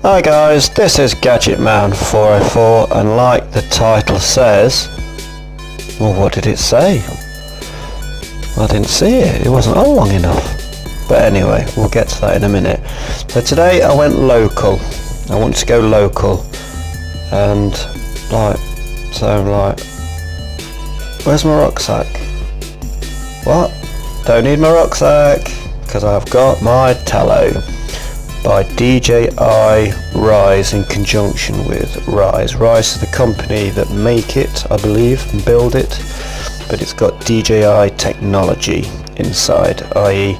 Hi guys, this is GadgetMan404, and like the title says, well, what did it say? I didn't see it, it wasn't on long enough. But anyway, we'll get to that in a minute. So today I went local. I wanted to go local, and I'm like, where's my rucksack? What? Don't need my rucksack, because I've got my Tello by DJI Rise in conjunction with Rise. Rise is the company that make it, I believe, and build it, but it's got DJI technology inside, i.e.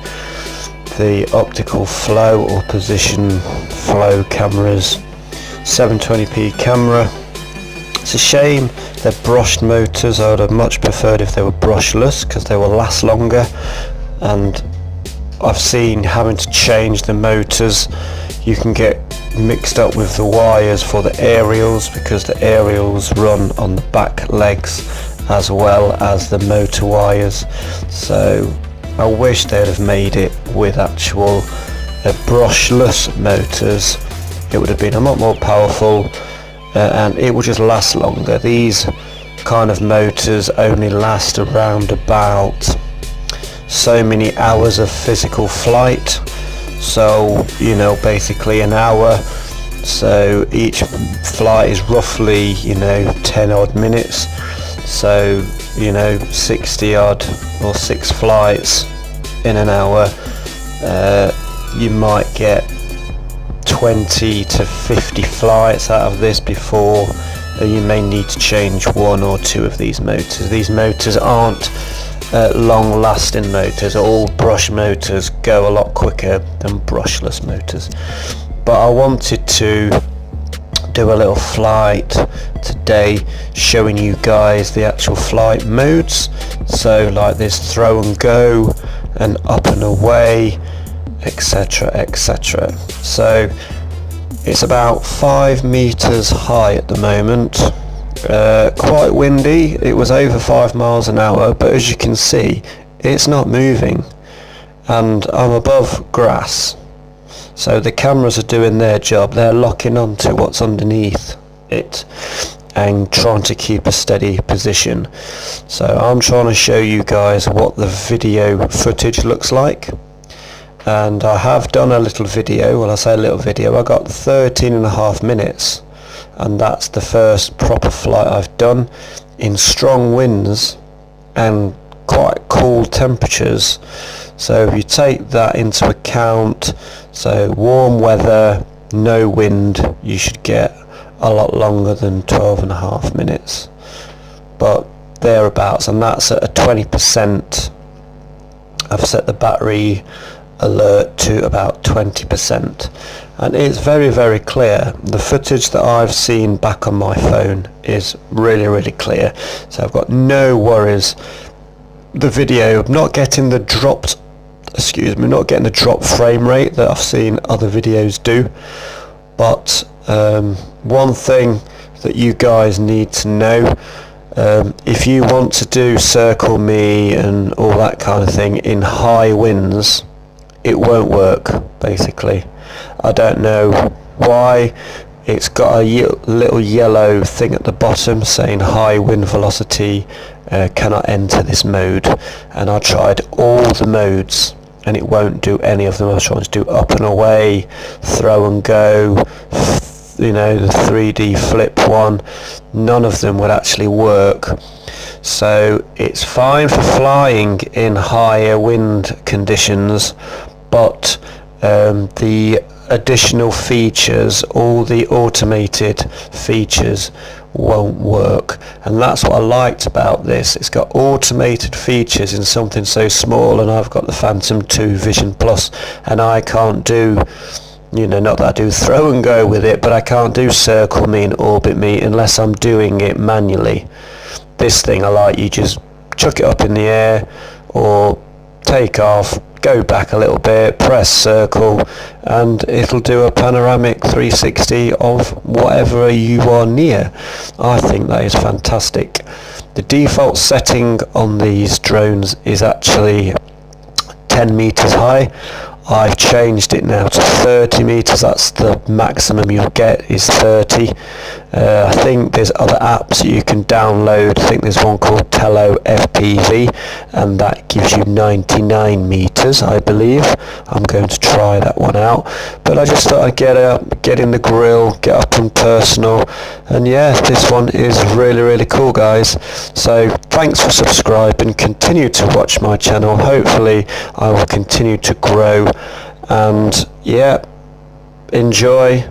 the optical flow or position flow cameras, 720p camera. It's a shame they're brushed motors. I would have much preferred if they were brushless, because they will last longer, and I've seen having to change the motors. You can get mixed up with the wires for the aerials, because the aerials run on the back legs as well as the motor wires. So I wish they'd have made it with actual brushless motors. It would have been a lot more powerful, and it would just last longer. These kind of motors only last around about so many hours of physical flight, so basically an hour, so each flight is roughly 10 odd minutes, so 60 odd or 6 flights in an hour. You might get 20 to 50 flights out of this before you may need to change 1 or 2 of these motors. These motors aren't long lasting motors. All brush motors go a lot quicker than brushless motors. But I wanted to do a little flight today showing you guys the actual flight modes, so like this throw and go and up and away, etc, etc. So it's about 5 meters high at the moment. Quite windy. It was over 5 miles an hour, but as you can see, it's not moving, and I'm above grass, so the cameras are doing their job. They're locking onto what's underneath it and trying to keep a steady position. So I'm trying to show you guys what the video footage looks like, and I have done a little video. Well, I say a little video, I got 13.5 minutes, and that's the first proper flight I've done in strong winds and quite cool temperatures. So if you take that into account, so warm weather, no wind, you should get a lot longer than 12.5 minutes, but thereabouts, and that's at a 20%. I've set the battery alert to about 20%, and it's very, very clear. The footage that I've seen back on my phone is really, really clear, so I've got no worries. The video, not getting the drop frame rate that I've seen other videos do, but one thing that you guys need to know, if you want to do circle me and all that kind of thing in high winds, it won't work. Basically, I don't know why. It's got a little yellow thing at the bottom saying high wind velocity, cannot enter this mode, and I tried all the modes and it won't do any of them. I was trying to do up and away, throw and go, the 3D flip one. None of them would actually work. So it's fine for flying in higher wind conditions, but the additional features, all the automated features, won't work. And that's what I liked about this. It's got automated features in something so small, and I've got the Phantom 2 Vision Plus, and I can't do, not that I do throw and go with it, but I can't do circle me and orbit me unless I'm doing it manually. This thing, I like, you just chuck it up in the air or take off, go back a little bit, press circle, and it'll do a panoramic 360 of whatever you are near. I think that is fantastic. The default setting on these drones is actually 10 meters high. I've changed it now to 30 meters. That's the maximum you'll get, is 30. I think there's other apps that you can download. I think there's one called Tello FPV, and that gives you 99 meters, I believe. I'm going to try that one out. But I just thought I'd get in the grill, get up and personal, and yeah, this one is really, really cool, guys. So thanks for subscribing. Continue to watch my channel. Hopefully I will continue to grow, and yeah, enjoy.